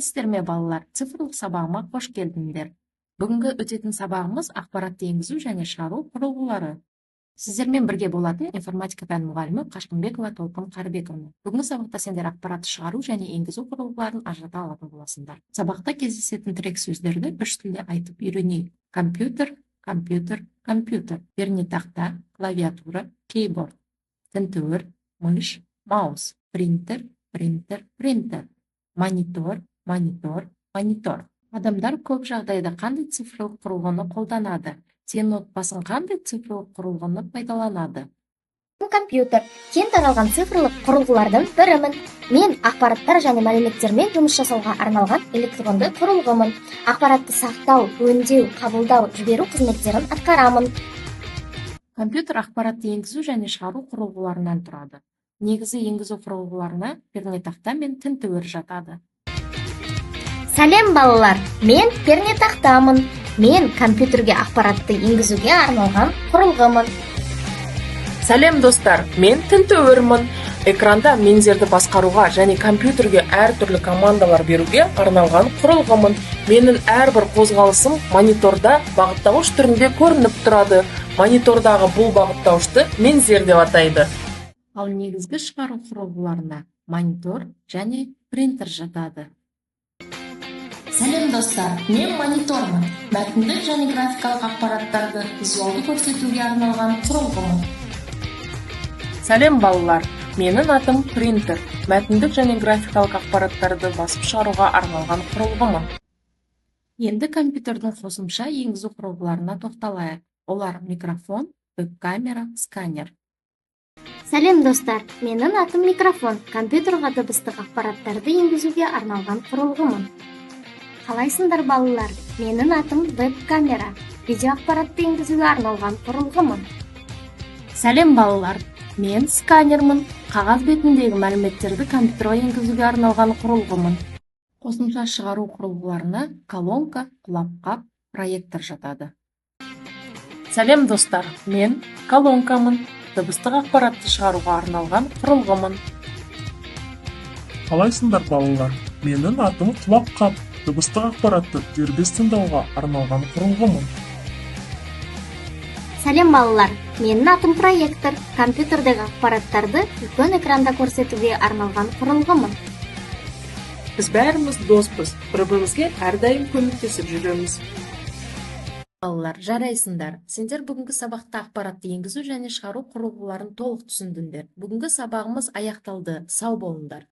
Саламатсыздар ме балалар? Цифрлык сабагыма кош келдиңдер. Бүгүнкү өтөтүн сабагыбыз акпаратты эңгизүү жана чыгаруу курулгулары. Сиздер менен бирге болатын информатика пән мугалими Кашкынбекова Толкун Карыбековна. Бүгүнкү сабакта сендер акпаратты чыгаруу жана эңгизүү курулгуларын ажырата алатын болосуңдар. Сабакта кездешетін тирек сөздөрдү үч тилде айтып үйрөнөйүк. Компьютер, компьютер, компьютер. Верни тахта, клавиатура, кейборд. Тинтүүр, мыш, маус. Принтер, принтер, принтер. Монитор, монитор, монитор. Адамдар көп жагдайда кандай цифрлык курулгуну колдонады? Сенин отбасың кандай цифрлык курулгуну пайдаланады? Компьютер кең таралган цифрлык курулгулардын бирімін. Мен акпараттар жана маалиметтермен жумуш жасауга арналган электрондуу курулгумун. Акпаратты сактоо, өңдөө, кабылдоо, жиберүү кызметтерин аткарамын. Компьютер акпаратты эңгизүү жана чыгаруу курулгуларынан турады. Негизи эңгизүү курулгуларына пернетахта мен тинтүүр жатады. Салем балалар, мен пернетахтамын. Мен компьютерге акпаратты эңгизүүгө арналган курулгумун. Салем достар, мен тинтүүрмүн. Экранда меңзерди баскарууга жана компьютерге ар түрлүү командалар берүүгө арналган курулгумун. Менин ар бир козголушум мониторда багыттагыч түрүндө көрүнүп турады. Монитордагы бул багыттагычты меңзер деп атайды. Ал негизги чыгаруу курулгуларына монитор жана принтер жатады. Салем достар, мен монитормун. Мәтіндік және графикалық ақпараттарды визуалды көрсетуге арналған құрылғымын. Салем балалар, менин атым принтер. Мәтіндік және графикалық ақпараттарды басып чыгарууга арналган курулгумун. Енді компьютердин косумча эңгизүү курулгуларына токтолайык. Олар микрофон, веб-камера, сканер. Салем достар, менин атым микрофон. Компьютерга дыбыстык акпараттарды эңгизүүгө арналган курулгумун. Калайсыңдар балалар? Менин атым веб-камера. Видео акпаратты эңгизүүгө арналган курулгумун. Салем балалар, мен сканермын. Кагаз бетиндеги маалиметтерди компьютерге эңгизүүгө арналган курулгумун. Косумча чыгаруу курулгуларына колонка, кулапкап, проектор жатады. Салем достар, мен колонкамын. Дыбыстык акпаратты чыгарууга арналган курулгумун. Калайсыңдар балалар? Менин атым кулапкап. Дыбыстык акпаратты дербес тыңдауга арналган курулгумун. Салем балалар, менин атым проектор. Компьютердеги акпараттарды үлкөн экранда көрсөтүүгө арналган курулгумун. Биз баарыбыз доспуз, бири-бирибизге ар дайым көмөктөшүп жүрөбүз. Балалар, жарайсыңдар. Сендер бүгүнкү сабакта акпаратты эңгизүү жана чыгаруу курулгуларын толук түшүндүңдер. Бүгүнкү сабагыбыз аякталды. Сау болуңдар.